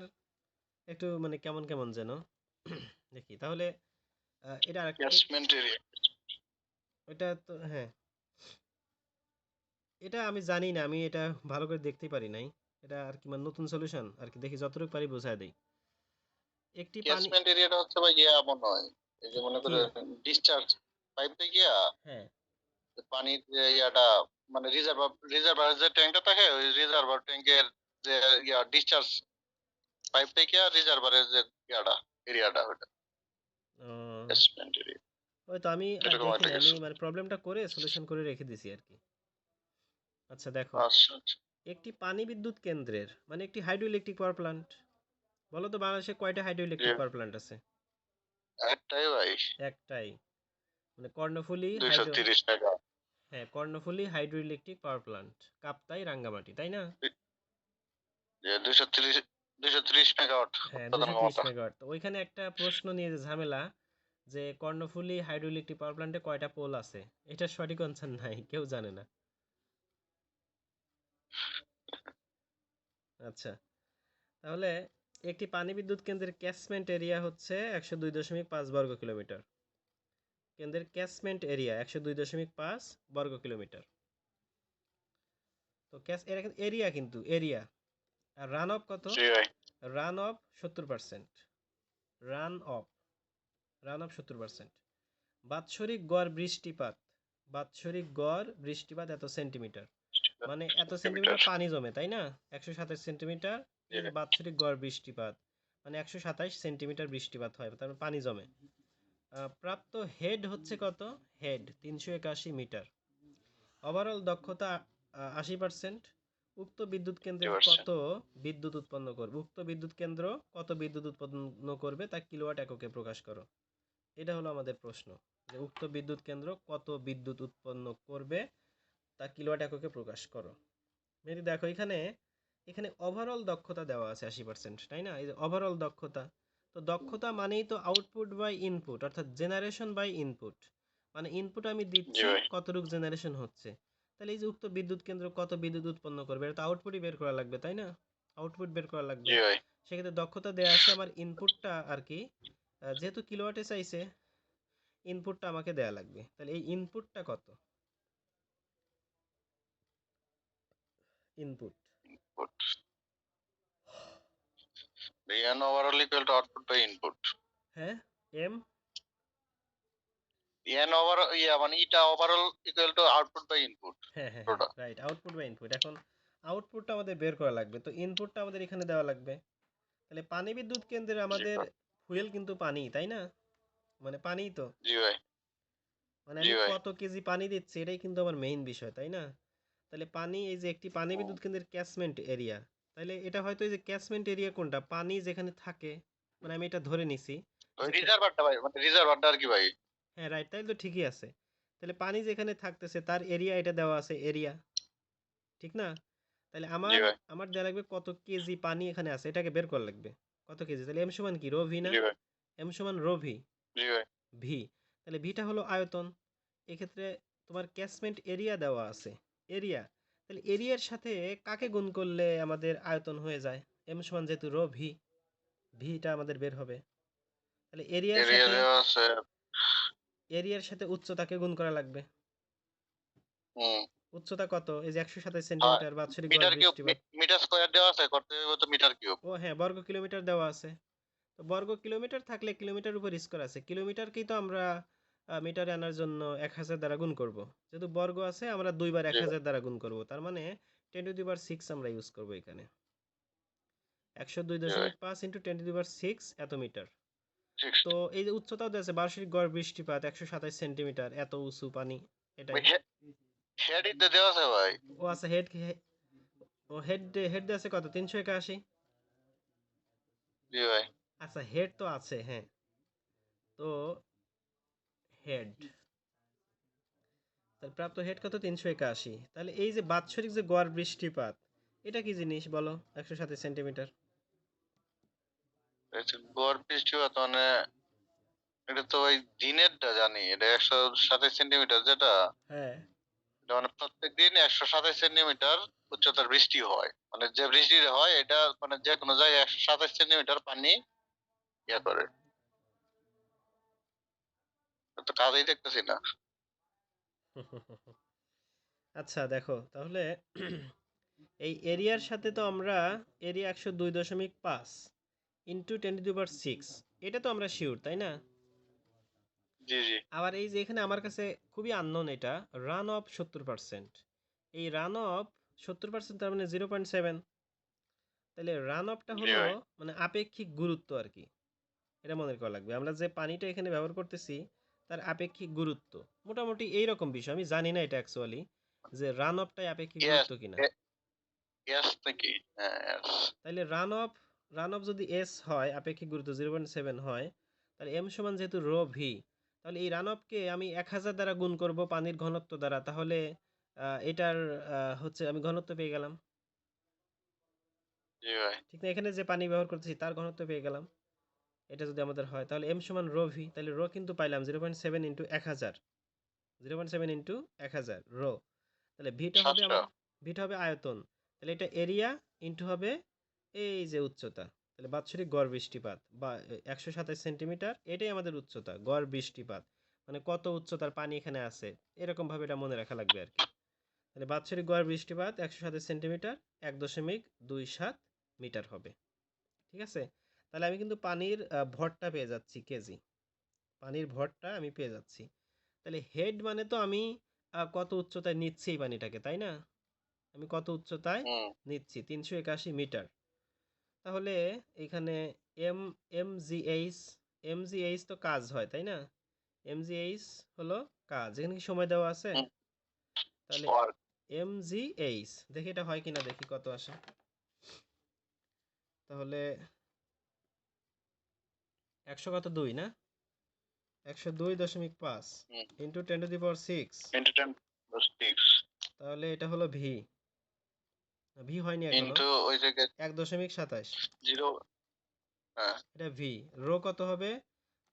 Speaker 1: একটু মানে কেমন কেমন যেন, দেখি তাহলে এটা আরেকটু,
Speaker 2: ক্যাচমেন্ট এরিয়া।
Speaker 1: এটা তো হ্যাঁ, এটা আমি জানি না, আমি এটা ভালো করে দেখতেই পারি নাই। এটা আর কি মানে নতুন সলিউশন আর কি, দেখি যতটুকু পারি বোঝায় দেই। একটি পানি,
Speaker 2: ক্যাচমেন্ট এরিয়াটা হচ্ছে ভাই মনে হয় এই যে মনে
Speaker 1: কি,
Speaker 2: করে ডিসচার্জ পাইপ থেকে
Speaker 1: হ্যাঁ
Speaker 2: পানির যে ইয়াটা মানে রিজার্ভার যে ট্যাঙ্কটা থাকে ওই রিজার্ভার ট্যাঙ্কের যে ডিসচার্জ পাইপ থেকে রিজার্ভারের যে এরিয়াটা ওটা
Speaker 1: আহ,
Speaker 2: ক্যাচমেন্ট এরিয়া
Speaker 1: ওই তো আমি আর
Speaker 2: এরকম
Speaker 1: দেখি
Speaker 2: একটা
Speaker 1: না, আমি
Speaker 2: কিছু।
Speaker 1: মানে প্রবলেমটা করে সলিউশন করে রেখে দিছি আর কি। আচ্ছা দেখো,
Speaker 2: আচ্ছা আচ্ছা।
Speaker 1: একটি পানি বিদ্যুৎ কেন্দ্রের মানে একটি হাইড্রো ইলেকট্রিক পাওয়ার প্ল্যান্ট, বলো তো বাংলাদেশে কয়টা হাইড্রো
Speaker 2: জি,
Speaker 1: ইলেকট্রিক পাওয়ার প্ল্যান্ট আছে?
Speaker 2: একটাই ভাই।
Speaker 1: একটাই, মানে কর্ণফুলী হাইড্রো,
Speaker 2: 230 মেগা।
Speaker 1: হ্যাঁ Karnaphuli hydro electric power plant, Kaptai Rangamati, তাই না?
Speaker 2: যে 230 মেগাওয়াট
Speaker 1: হ্যাঁ
Speaker 2: উৎপাদন
Speaker 1: 230
Speaker 2: ক্ষমতা।
Speaker 1: মেগাওয়াট। তো ওইখানে একটা প্রশ্ন নিয়ে যে ঝামেলা, যে কর্ণফুলী হাইড্রো ইলেকট্রিক পাওয়ার প্ল্যান্টে কয়টা পোল আছে, এটা সঠিক আনসার নাই, কেউ জানে না। আচ্ছা, তাহলে একটি পানি বিদ্যুৎ কেন্দ্রের ক্যাচমেন্ট এরিয়া হচ্ছে 102.5 বর্গ কিলোমিটার। কেন্দ্রের ক্যাচমেন্ট এরিয়া 102.5 বর্গ কিলোমিটার। তো ক্যাচ এরিয়া, কিন্তু এরিয়া, আর রান অফ কত?
Speaker 2: জি ভাই।
Speaker 1: Run of 70%, run of, run of 70%। বাৎসরিক গড় বৃষ্টিপাত, বাৎসরিক গড় বৃষ্টিপাত এত সেন্টিমিটার, মানে এত
Speaker 2: সেন্টিমিটার।
Speaker 1: সেন্টিমিটার পানি জমে, তাই না? 127 সেন্টিমিটার,
Speaker 2: জি
Speaker 1: এই যে বাৎসরিক গড় বৃষ্টিপাত, মানে 127 সেন্টিমিটার বৃষ্টিপাত হয়, তারপর পানি জমে। প্রাপ্ত হেড হচ্ছে কত? Head 381 metre. ওভারঅল দক্ষতা 80%। উক্ত বিদ্যুৎ কেন্দ্রের কত
Speaker 2: 50%।
Speaker 1: বিদ্যুৎ উৎপন্ন করবে, উক্ত বিদ্যুৎ কেন্দ্র কত বিদ্যুৎ উৎপন্ন করবে তা কিলোওয়াট এককে প্রকাশ করো। এটা হলো আমাদের প্রশ্ন, যে উক্ত বিদ্যুৎ কেন্দ্র কত বিদ্যুৎ উৎপন্ন করবে তা কিলোওয়াট এককে প্রকাশ করো। মেরি দেখো এখানে, এখানে ওভারঅল দক্ষতা দেওয়া আছে 80%, তাই না? এই যে ওভারঅল দক্ষতা, তো দক্ষতা মানেই তো আউটপুট বাই ইনপুট, অর্থাৎ জেনারেশন বাই ইনপুট, মানে ইনপুট আমি
Speaker 2: জি
Speaker 1: দিচ্ছি,
Speaker 2: ভাই।
Speaker 1: কতটুক জেনারেশন হচ্ছে। তাহলে এই যে উক্ত বিদ্যুৎ কেন্দ্র কত বিদ্যুৎ উৎপন্ন করবে, এটা তো আউটপুটই বের করা লাগবে, তাই না? আউটপুট বের করা লাগবে।
Speaker 2: জি ভাই।
Speaker 1: সেক্ষেত্রে দক্ষতা দেওয়া আছে, আমার ইনপুটটা আর কি, যেহেতু কিলোওয়াটে চাইছে, ইনপুটটা আমাকে দেয়া লাগবে। তাহলে এই ইনপুটটা কত? Input,
Speaker 2: N overall equal to output by input.
Speaker 1: হ্যাঁ, এম,
Speaker 2: N over মানে এটা overall equal to output by input.
Speaker 1: হ্যাঁ হ্যাঁ হ্যাঁ
Speaker 2: পুরোটা।
Speaker 1: রাইট, আউটপুট বা ইনপুট। এখন আউটপুটটা আমাদের বের করা লাগবে, তো ইনপুটটা আমাদের এখানে দেওয়া লাগবে। তাহলে পানি বিদ্যুৎ কেন্দ্রে
Speaker 2: জি
Speaker 1: আমাদের
Speaker 2: ভাই।
Speaker 1: ফুয়েল কিন্তু পানি, তাই না? মানে পানিই তো,
Speaker 2: জি ভাই।
Speaker 1: মানে
Speaker 2: জি
Speaker 1: আমি
Speaker 2: ভাই।
Speaker 1: কত কেজি পানি দিচ্ছি এটাই কিন্তু আমার মেইন বিষয়, তাই না? তাহলে পানি, এই যে একটি পানি
Speaker 2: হুম।
Speaker 1: বিদ্যুৎ কেন্দ্রের ক্যাচমেন্ট এরিয়া, তাহলে এটা হয়তো এই যে ক্যাচমেন্ট এরিয়া কোনটা, পানি যেখানে থাকে, মানে আমি এটা ধরে নিছি
Speaker 2: ওই
Speaker 1: যে
Speaker 2: রিজার্ভারটা ভাই মানে রিজার্ভারটা আর কি ভাই।
Speaker 1: হ্যাঁ রাইট, তাইলে তো ঠিকই আছে। তাহলে পানি যেখানে থাকতেছে তার এরিয়া, এটা দেওয়া আছে এরিয়া, ঠিক না? তাহলে
Speaker 2: জি
Speaker 1: আমার
Speaker 2: ভাই।
Speaker 1: আমার দেওয়া লাগবে কত কেজি পানি এখানে আছে, এটাকে বের করা লাগবে কত কেজি। তাহলে এম সমান কি, রো ভি না?
Speaker 2: জি ভাই।
Speaker 1: এম সমান রো ভি,
Speaker 2: জি ভাই।
Speaker 1: ভি। তাহলে ভিটা হলো আয়তন, এক্ষেত্রে তোমার ক্যাচমেন্ট এরিয়া দেওয়া আছে, এরিয়া, তাহলে এরিয়ার সাথে কাকে গুণ করলে আমাদের আয়তন হয়ে যায়? এম সমান যেহেতু রো ভি, ভিটা আমাদের বের হবে। তাহলে এরিয়ার
Speaker 2: এরিয়া
Speaker 1: সাথে,
Speaker 2: দেওয়া আছে।
Speaker 1: এরিয়ার সাথে উচ্চতাকে গুণ করা লাগবে।
Speaker 2: হুম।
Speaker 1: উচ্চতা কত? এই যে 127
Speaker 2: আর
Speaker 1: সেন্টিমিটার, বাৎসরিক গড়
Speaker 2: মিটার কিউব
Speaker 1: বৃষ্টিপাত।
Speaker 2: মিটার স্কয়ার দেওয়া আছে করতে হবে তো মিটার কিউব।
Speaker 1: ও হ্যাঁ, বর্গ কিলোমিটার দেওয়া আছে। তো বর্গ কিলোমিটার থাকলে কিলোমিটার উপর স্কোয়ার আছে, কিলোমিটারকেই তো আমরা মিটারে আনার জন্য 1000 দ্বারা গুণ করব। যেহেতু বর্গ আছে আমরা দুইবার
Speaker 2: জি ভাই।
Speaker 1: 1000 দ্বারা গুণ করব, তার মানে 10⁶ আমরা ইউজ করব এখানে।
Speaker 2: জি ভাই।
Speaker 1: 102.5 ইন্টু 10⁶ এত মিটার।
Speaker 2: 60।
Speaker 1: তো এই যে উচ্চতাও দেওয়া আছে, বার্ষিক গড় বৃষ্টিপাত 127 সেন্টিমিটার, এত উঁচু পানি, এটাই।
Speaker 2: ভাই হেড দেওয়া আছে ভাই।
Speaker 1: ও আচ্ছা, হেড, ও হেড, হেড দেওয়া আছে কত? 381।
Speaker 2: জি ভাই।
Speaker 1: আচ্ছা হেড তো আছে, হ্যাঁ। তো হেড, তাহলে প্রাপ্ত হেড কত? 381। তাহলে এই যে বাৎসরিক যে গড় বৃষ্টিপাত, এটা কি জিনিস বলো? 127 সেন্টিমিটার।
Speaker 2: গড় বৃষ্টিপাত মানে এটা তো ওই দিনেরটা জানি এটা 127 সেন্টিমিটার যেটা,
Speaker 1: হ্যাঁ,
Speaker 2: এটা মানে প্রত্যেক দিন 127 সেন্টিমিটার উচ্চতার বৃষ্টি হয় মানে যে বৃষ্টিটা হয় এটা মানে যে কোনো জায়গায় 127 সেন্টিমিটার পানি ইয়া করে তো কাজই দেখতেছি না।
Speaker 1: আচ্ছা দেখো তাহলে এই এরিয়ার সাথে তো আমরা এরিয়া 102.5 ইন্টু 10⁶, এটা তো আমরা শিওর তাই না?
Speaker 2: জি জি
Speaker 1: আবার এই যে এখানে আমার কাছে খুবই আননোন, এটা রান অফ 70%, এই রান অফ 70% তার মানে 0.7, তাহলে রান অফটা
Speaker 2: জি
Speaker 1: হলো
Speaker 2: ভাই।
Speaker 1: মানে আপেক্ষিক গুরুত্ব আর কি। এটা মনে করা লাগবে, আমরা যে পানিটা এখানে ব্যবহার করতেছি তার আপেক্ষিক গুরুত্ব মোটামুটি এইরকম বিষয়। আমি জানি না এটা অ্যাকচুয়ালি যে রান অফটাই আপেক্ষিক
Speaker 2: গ্যাস
Speaker 1: গুরুত্ব কিনা।
Speaker 2: গ্যাস নাকি? হ্যাঁ yes।
Speaker 1: তাহলে রান অফ যদি এস হয়, আপেক্ষিক গুরুত্ব 0.7 হয়, তাহলে এম সমান যেহেতু রো ভি, তাহলে এই রান অফকে আমি 1000 দ্বারা গুণ করব পানির ঘনত্ব দ্বারা, তাহলে এটার হচ্ছে আমি ঘনত্ব পেয়ে গেলাম।
Speaker 2: জি ভাই।
Speaker 1: ঠিক না? এখানে যে পানি ব্যবহার করতেছি তার ঘনত্ব পেয়ে গেলাম। এটা যদি আমাদের হয় তাহলে এম সমান রো ভি, তাহলে রো কিন্তু পাইলাম 0.7 ইন্টু 1000, 0.7 ইন্টু 1000 রো। তাহলে ভিটা হবে
Speaker 2: 700।
Speaker 1: আমার, ভিটা হবে আয়তন, তাহলে এটা এরিয়া ইন্টু হবে এই যে উচ্চতা, তাহলে বাৎসরিক গড় বৃষ্টিপাত বা 127 সেন্টিমিটার, এটাই আমাদের উচ্চতা, গড় বৃষ্টিপাত মানে কত উচ্চতার পানি এখানে আছে, এরকম ভাবে এটা মনে রাখা লাগবে আর কি। তাহলে বাৎসরিক গড় বৃষ্টিপাত 127 সেন্টিমিটার, 1.27 মিটার হবে। ঠিক আছে? তাহলে আমি কিন্তু পানির ভরটা পেয়ে যাচ্ছি কেজি, পানির ভরটা আমি পেয়ে যাচ্ছি। তাহলে হেড মানে তো আমি কত উচ্চতায় নিচ্ছি এই পানিটাকে, তাই না? আমি কত উচ্চতায়
Speaker 2: হুম।
Speaker 1: নিচ্ছি, 381 মিটার। তাহলে এখানে এম এমজিএইচ, এমজিএইচ তো কাজ হয় তাই না? এমজিএইচ হলো কাজ, এখানে কি সময় দেওয়া আছে?
Speaker 2: হুম।
Speaker 1: তাহলে
Speaker 2: ওয়ার্ক।
Speaker 1: এমজিএইচ দেখি এটা হয় কিনা, দেখি কত আসে। তাহলে 100 কত 2 না, 102.5
Speaker 2: হুম।
Speaker 1: ইন্টু 10⁶,
Speaker 2: 10⁻⁶।
Speaker 1: তাহলে এটা হলো ভি, ভি হয়নি এখনো,
Speaker 2: ইনটু ওই জায়গায়
Speaker 1: 1.27,
Speaker 2: 0। হ্যাঁ।
Speaker 1: এটা ভি। রো কত হবে?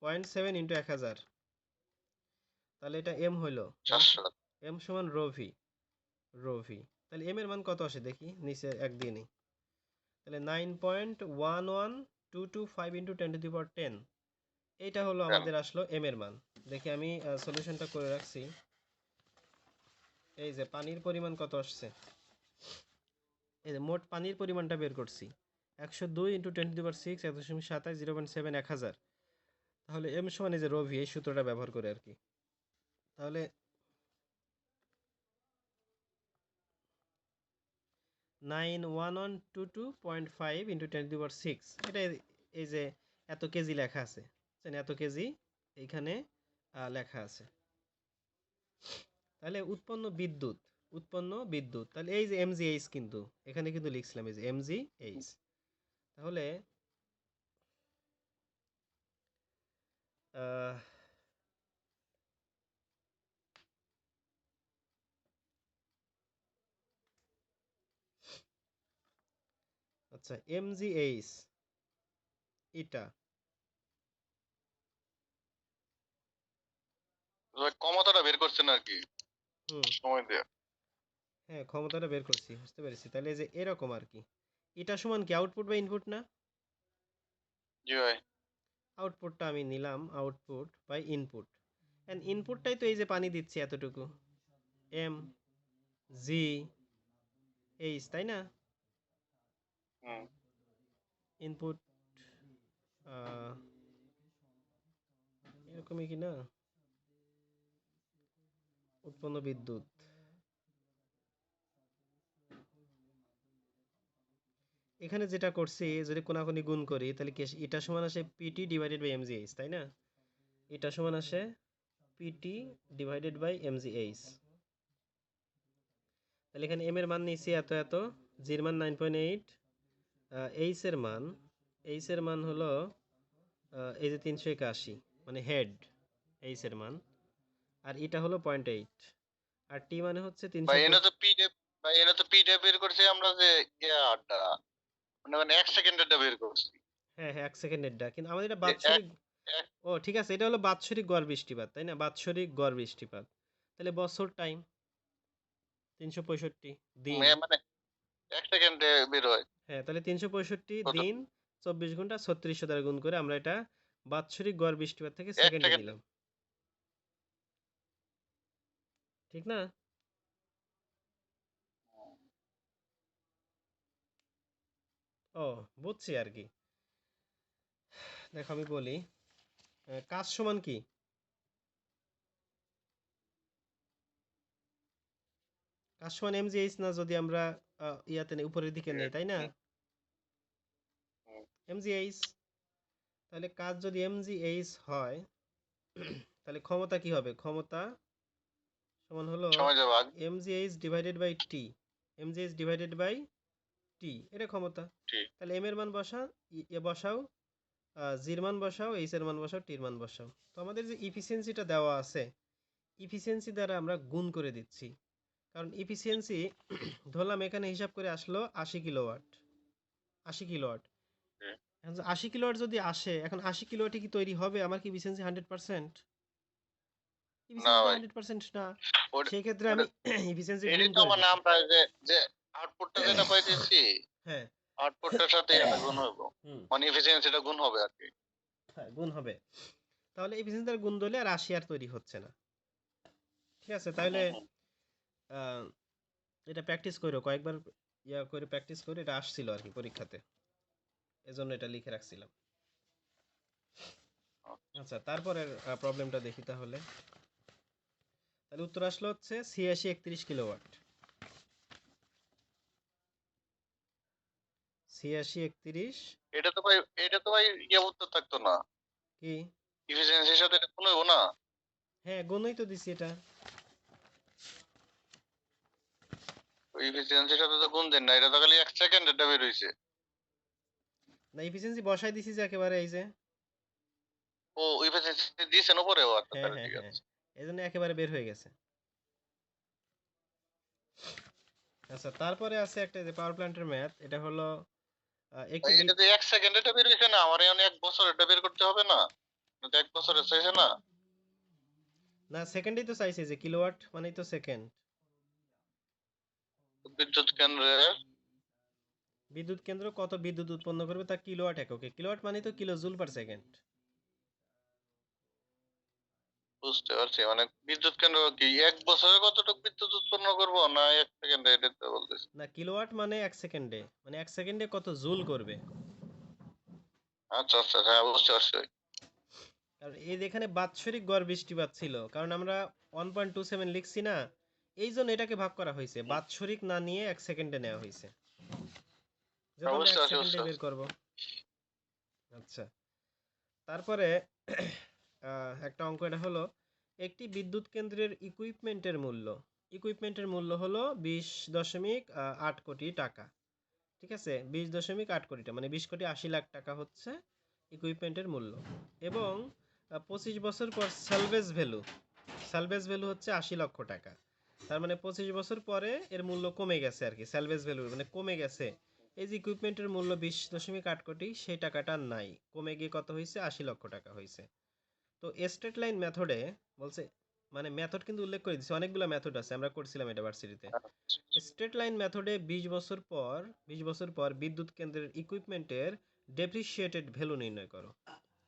Speaker 1: 0.7 ইন্টু 1000, তাহলে এটা এম হইলো, এম
Speaker 2: 700।
Speaker 1: এম সমান রো ভি, রো ভি। তাহলে এম এর মান কত আসে দেখি, নিচে এক দিয়ে নেই। তাহলে 9.11225 ইন্টু 10⁻10, এইটা হলো আমাদের আসলো এম এর মান। দেখি আমি সলিউশনটা করে রাখছি। এই যে পানির পরিমাণ কত আসছে, এই যে মোট পানির পরিমাণটা বের করছি, 102 ইন্টু 10⁶, 1.27, 0.7, 1000। তাহলে এম সমান এই যে রো ভি, এই সূত্রটা ব্যবহার করে আর কি। তাহলে 91122.5 ইন্টু 10⁶, এটা এই যে এত কেজি লেখা আছে, এত কেজি এইখানে লেখা আছে। তাহলে উৎপন্ন বিদ্যুৎ তাহলে এই যে এমজিএইচ, কিন্তু এখানে কিন্তু লিখছিলাম এই যে এমজিএইচ। তাহলে আহ, আচ্ছা এমজিএইচ এটা,
Speaker 2: ক্ষমতাটা বের করছেন আর কি
Speaker 1: হুম,
Speaker 2: সময় দিয়ে।
Speaker 1: হ্যাঁ ক্ষমতাটা বের করছি, বুঝতে পেরেছি। তাহলে এই যে এরকম আর কি, এটা সমান কি আউটপুট বা ইনপুট না?
Speaker 2: জি ভাই।
Speaker 1: আউটপুটটা আমি নিলাম, আউটপুট বাই ইনপুট, এন্ড ইনপুটটাই তো এই যে পানি দিচ্ছি এতটুকু, এম জি এইচ, তাই না?
Speaker 2: হুম।
Speaker 1: ইনপুট এরকমই কি না, উৎপন্ন বিদ্যুৎ, এখানে যেটা করছি যদি কোনাকুনি গুণ করি তাহলে কি আসে? এটা সমান আসে পিটি ডিভাইডেড বাই এমজিএইচ, তাই না? এটা সমান আসে পিটি ডিভাইডেড বাই এমজিএইচ। তাহলে এখানে এম এর মান নিয়েছি এত এত, জির মান 9.8, এইচ এর মান হলো এই যে 381, মানে হেড এইচ এর মান, আর এটা হলো 0.8, আর টি মানে হচ্ছে
Speaker 2: ভাই
Speaker 1: 300।
Speaker 2: এনে তো পিডিএফ, ভাই এনে তো পিডিএফ বের করছি আমরা যে ইয়াটা, মানে 1 সেকেন্ডেরটা বের করছি।
Speaker 1: হ্যাঁ হ্যাঁ 1 সেকেন্ডেরটা, কিন্তু আমাদের এটা
Speaker 2: যে এক
Speaker 1: বাৎসরিক।
Speaker 2: এক
Speaker 1: ও ঠিক আছে, এটা হলো বাৎসরিক গড় বৃষ্টিপাত তাই না, বাৎসরিক গড় বৃষ্টিপাত। তাহলে বছর টাইম 365 দিন,
Speaker 2: মানে 1 সেকেন্ডে বের হয়।
Speaker 1: হ্যাঁ তাহলে 365
Speaker 2: কত?
Speaker 1: দিন 24 ঘন্টা 3600 দ্বারা গুণ করে আমরা এটা বাৎসরিক গড় বৃষ্টিপাত থেকে
Speaker 2: এক
Speaker 1: সেকেন্ডে
Speaker 2: সেকেন্ডে
Speaker 1: নিলাম। ঠিক না? ও, বুঝছি আর কি। দেখো আমি বলি, কাজ সমান কি? কাজ সমান mgh না, যদি আমরা ইয়াতে নেই, উপরের দিকে নেই, তাই না? mgh। তাহলে কাজ যদি mgh হয়, তাহলে ক্ষমতা কি হবে? ক্ষমতা সমান হলো
Speaker 2: সময় ভাগ।
Speaker 1: mgh divided by T. mgh divided by T, এটা ক্ষমতা।
Speaker 2: ঠিক।
Speaker 1: তাহলে m এর মান বসাও, জি এর মান বসাও, এইচ এর মান বসাও, টির মান বসাও। তো আমাদের যে ইফিসিয়েন্সিটা দেওয়া আছে, ইফিসিয়েন্সি দ্বারা আমরা গুণ করে দিচ্ছি। কারণ ইফিসিয়েন্সি ধরলাম এখানে হিসাব করে আসলো 80 কিলোওয়াট। 80 কিলোওয়াট। এখন 80 কিলোওয়াট যদি আসে, এখন 80 কিলোওয়াটে কি তৈরি হবে আমার কি ইফিসিয়েন্সি 100%?
Speaker 2: না
Speaker 1: ইফিসিয়েন্সি তো
Speaker 2: ভাই,
Speaker 1: 100% না।
Speaker 2: ওটা
Speaker 1: সেই ক্ষেত্রে
Speaker 2: ওটা
Speaker 1: আমি ইফিসিয়েন্সি
Speaker 2: এটাই
Speaker 1: গুণ
Speaker 2: তো
Speaker 1: করে
Speaker 2: আমার
Speaker 1: দিব।
Speaker 2: নামটা, যে যে আউটপুটটা যেটা পাইতেছি,
Speaker 1: হ্যাঁ।
Speaker 2: আউটপুটটার সাথে এটা গুণ হইব,
Speaker 1: হুম।
Speaker 2: মানে এফিসিয়েন্সিটা গুণ হবে আর কি।
Speaker 1: হ্যাঁ, গুণ হবে। তাহলে ইফিসিয়েন্সি দ্বারা গুণ দিলে আর 80 আর তৈরি হচ্ছে না। ঠিক আছে, তাহলে
Speaker 2: হুম।
Speaker 1: আহ, এটা প্র্যাকটিস করো কয়েকবার, ইয়া করে প্র্যাকটিস করে, এটা আসছিল আর কি পরীক্ষাতে, এজন্য এটা লিখে রাখছিলাম। আচ্ছা, তারপরের প্রবলেমটা দেখি তাহলে। তাহলে উত্তর আসলো হচ্ছে 86 31 কিলোওয়াট। 86 31।
Speaker 2: এটা তো ভাই ইয়ে উত্তর থাকতো না,
Speaker 1: কি?
Speaker 2: এফিসিয়েন্সির সাথে এটা গুণ হইব না।
Speaker 1: হ্যাঁ, গুণই তো দিছি এটা।
Speaker 2: এফিসিয়েন্সির সাথে তো গুণ দেন না, এটা তো খালি 1 সেকেন্ড এটা বের হইছে।
Speaker 1: না, এফিসিয়েন্সি বসাই দিছি যে একেবারে, এই যে।
Speaker 2: ও, এফিসিয়েন্সি দিয়েছেন উপরেও, আচ্ছা
Speaker 1: হ্যাঁ,
Speaker 2: তাহলে
Speaker 1: হ্যাঁ,
Speaker 2: ঠিক
Speaker 1: হ্যাঁ,
Speaker 2: আছে।
Speaker 1: এই জন্য একেবারে বের হয়ে গেছে। আচ্ছা, তারপরে আছে একটা যে পাওয়ার প্ল্যান্টের ম্যাথ, এটা হলো একটি
Speaker 2: ভাই এটা তো 1 সেকেন্ড এটা বের হইছে না, আমার এখন 1 বছর এটা বের করতে হবে না? এটা তো 1 বছরের চাইছে না।
Speaker 1: না, সেকেন্ডেই তো চাইছে, যে কিলোওয়াট মানেই তো সেকেন্ড।
Speaker 2: বিদ্যুৎ কেন্দ্রের,
Speaker 1: বিদ্যুৎ কেন্দ্র কত বিদ্যুৎ উৎপন্ন করবে তা কিলোওয়াট এককে, কিলোওয়াট মানেই তো কিলো জুল পার সেকেন্ড।
Speaker 2: বুঝতে পারছি, মানে বিদ্যুৎ কেন্দ্র কি 1 বছরে কতটুকু বিদ্যুৎ উৎপন্ন করবো, না 1 সেকেন্ডে, এটা তো বলতেছি।
Speaker 1: না, কিলোওয়াট মানে 1 সেকেন্ডে, মানে 1 সেকেন্ডে কত জুল করবে।
Speaker 2: আচ্ছা আচ্ছা, হ্যাঁ বুঝতে পারছি।
Speaker 1: কারণ এই যেখানে বাৎসরিক গড় বৃষ্টিপাত ছিল, কারণ আমরা 1.27 লিখছি না, এই জন্য এটাকে ভাগ করা হয়েছে,
Speaker 2: হুম,
Speaker 1: বাৎসরিক না নিয়ে 1 সেকেন্ডে নেওয়া হয়েছে, যেহেতু আমরা
Speaker 2: বুঝতে
Speaker 1: এক
Speaker 2: পারছি বুঝতে
Speaker 1: সেকেন্ডে বের
Speaker 2: পারছি।
Speaker 1: করব। আচ্ছা, তারপরে একটা অঙ্ক, এটা হলো একটি বিদ্যুৎ কেন্দ্রের ইকুইপমেন্টের মূল্য হলো 20.8 কোটি টাকা। ঠিক আছে, 20.8 কোটি টাকা মানে 20,80,00,000 টাকা হচ্ছে ইকুইপমেন্টের মূল্য। এবং 25 বছর পর স্যালভেজ ভ্যালু হচ্ছে 80 লক্ষ টাকা। তার মানে 25 বছর পরে এর মূল্য কমে গেছে আর কি, স্যালভেজ ভ্যালু মানে কমে গেছে। এই যে ইকুইপমেন্টের মূল্য 20.8 কোটি, সেই টাকাটা নাই, কমে গিয়ে কত হয়েছে? 80 লক্ষ টাকা হয়েছে। তো স্ট্রেট লাইন মেথডে বলছে, মানে মেথড কিন্তু উল্লেখ করে দিচ্ছে, অনেকগুলো মেথড আছে, আমরা করছিলাম এটা ভার্সিটিতে। স্ট্রেট লাইন মেথডে 20 বছর পর বিদ্যুৎ কেন্দ্রের ইকুইপমেন্টের ডেপ্রিসিয়েটেড ভ্যালু নির্ণয় করো।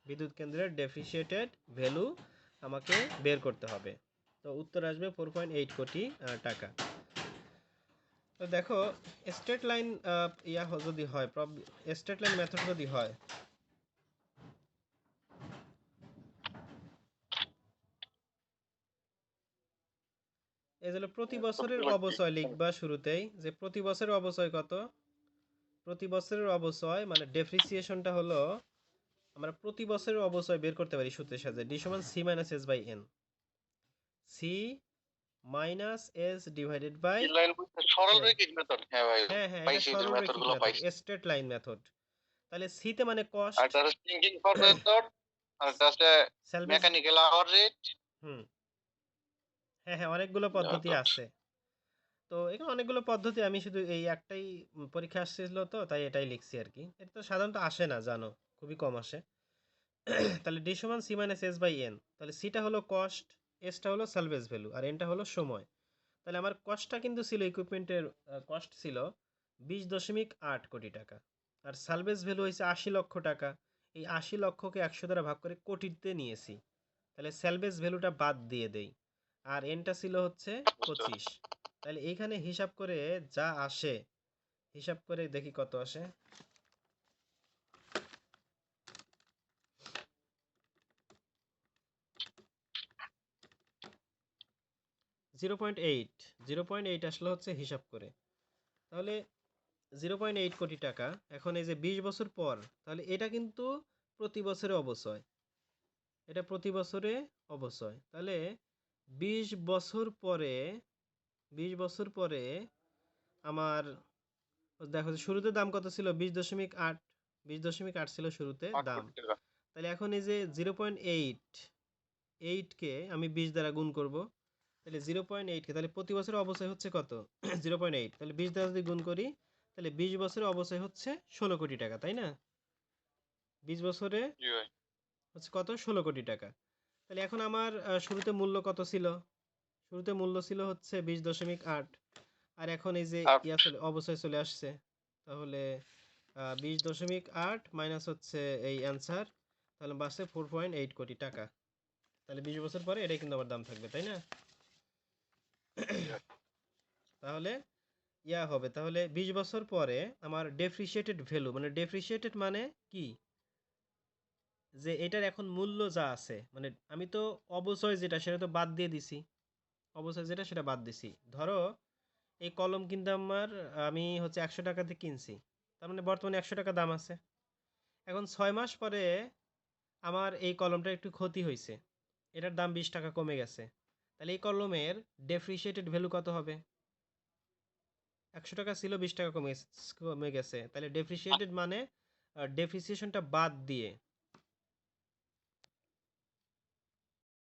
Speaker 1: বিদ্যুৎ কেন্দ্রের ডেপ্রিসিয়েটেড ভ্যালু আমাকে বের করতে হবে। তো উত্তর আসবে 4.8 কোটি টাকা। তো দেখো, স্ট্রেট লাইন যদি হয়, স্ট্রেট লাইন মেথড যদি হয়, এই হলো প্রতি বছরের অবচয় লিখবা শুরুতেই, যে প্রতি বছরের অবচয় কত। প্রতি বছরের অবচয় মানে ডেপ্রিসিয়েশনটা হলো, আমরা প্রতি বছরের অবচয় বের করতে পারি সূত্রের সাথে, ডি সমান C minus S by N. C minus S divided by
Speaker 2: line বলতে সরল
Speaker 1: এন।
Speaker 2: রৈখিক মেথড, হ্যাঁ ভাই
Speaker 1: হ্যাঁ, হ্যাঁ, এটা
Speaker 2: পাইছি, যে মেথড
Speaker 1: সরলরৈখিক
Speaker 2: গুলো
Speaker 1: মেথড,
Speaker 2: পাইছি।
Speaker 1: Straight line method. তাহলে সিতে মানে
Speaker 2: আর
Speaker 1: কস্ট,
Speaker 2: এটা হচ্ছে থিঙ্কিং ফর মেথড, আর এটা হচ্ছে
Speaker 1: স্যালভেজ।
Speaker 2: মেকানিক্যাল আওয়ার রেট
Speaker 1: হুম। হ্যাঁ, হ্যাঁ, অনেকগুলো পদ্ধতি
Speaker 2: মেথড।
Speaker 1: আছে। তো এখানে অনেকগুলো পদ্ধতি, আমি শুধু এই একটাই পরীক্ষা আসছিল তো তাই এটাই লিখছি আর কি, এটা তো সাধারণত আসে না জানো, খুবই কম আসে। তাহলে ডি সমান C minus S by N, তাহলে সিটা হলো কস্ট, এসটা হলো সালভেজ ভ্যালু, আর এনটা হলো সময়। তাহলে আমার কস্টটা কিন্তু ছিল, ইকুইপমেন্টের কস্ট ছিল 20.8 কোটি টাকা, আর সালভেজ ভ্যালু হয়েছে 80 লক্ষ টাকা। এই 80 লক্ষকে 100 দ্বারা ভাগ করে কোটিতে নিয়েছি, তাহলে স্যালভেজ ভ্যালুটা বাদ দিয়ে দেই। আর এনটা ছিল হচ্ছে
Speaker 2: বুঝতে পারছি।
Speaker 1: 25। তাহলে এইখানে হিসাব করে যা আসে, হিসাব করে দেখি কত আসে। 0.8, 0.8 আসলে হচ্ছে হিসাব করে। তাহলে 0.8 কোটি টাকা। এখন এই যে 20 বছর পর, তাহলে এটা কিন্তু প্রতি বছরে অবশ্যই, এটা প্রতি বছরে অবশ্যই। তাহলে 20 বছর পরে, 20 বছর পরে আমার, দেখো শুরুতে দাম কত ছিল? 20.8, 20.8 ছিল শুরুতে
Speaker 2: 8
Speaker 1: দাম।
Speaker 2: কোটি টাকা।
Speaker 1: তাহলে এখন এই যে 0.8কে আমি 20 দ্বারা গুণ করব। তাহলে 0.8কে, তাহলে প্রতি বছরে অবশ্যই হচ্ছে কত? 0.8, তাহলে 20 দ্বারা যদি গুণ করি, তাহলে 20 বছরে অবশ্যই হচ্ছে 16 কোটি টাকা, তাই না? 20 বছরে
Speaker 2: জি ভাই।
Speaker 1: হচ্ছে কত? 16 কোটি টাকা। তাহলে এখন আমার শুরুতে মূল্য কত ছিল? শুরুতে মূল্য ছিল হচ্ছে 20.8, আর এখন এই যে
Speaker 2: 8।
Speaker 1: অবশ্যই চলে আসছে। তাহলে 20.8 মাইনাস হচ্ছে এই অ্যান্সার, তাহলে বাসে 4.8 কোটি টাকা। তাহলে 20 বছর পরে এটাই কিন্তু আমার দাম থাকবে, তাই না?
Speaker 2: জি ভাই।
Speaker 1: তাহলে হবে, তাহলে 20 বছর পরে আমার ডেপ্রিসিয়েটেড ভ্যালু, মানে ডেপ্রিসিয়েটেড মানে কি? যে এটার এখন মূল্য যা আছে, মানে আমি তো অবচয় যেটা সেটা তো বাদ দিয়ে দিছি, অবচয় যেটা সেটা বাদ দিছি। ধরো এই কলম কিন্তু আমার, আমি হচ্ছে 100 টাকাতে কিনছি, তার মানে বর্তমানে 100 টাকা দাম আছে। এখন 6 মাস পরে আমার এই কলমটা একটু ক্ষতি হয়েছে, এটার দাম 20 টাকা কমে গেছে। তাহলে এই কলমের ডেপ্রিসিয়েটেড ভ্যালু কত হবে? 100 টাকা ছিল, 20 টাকা কমে গেছে। তাহলে ডেপ্রিসিয়েটেড মানে ডেপ্রিসিয়েশনটা বাদ দিয়ে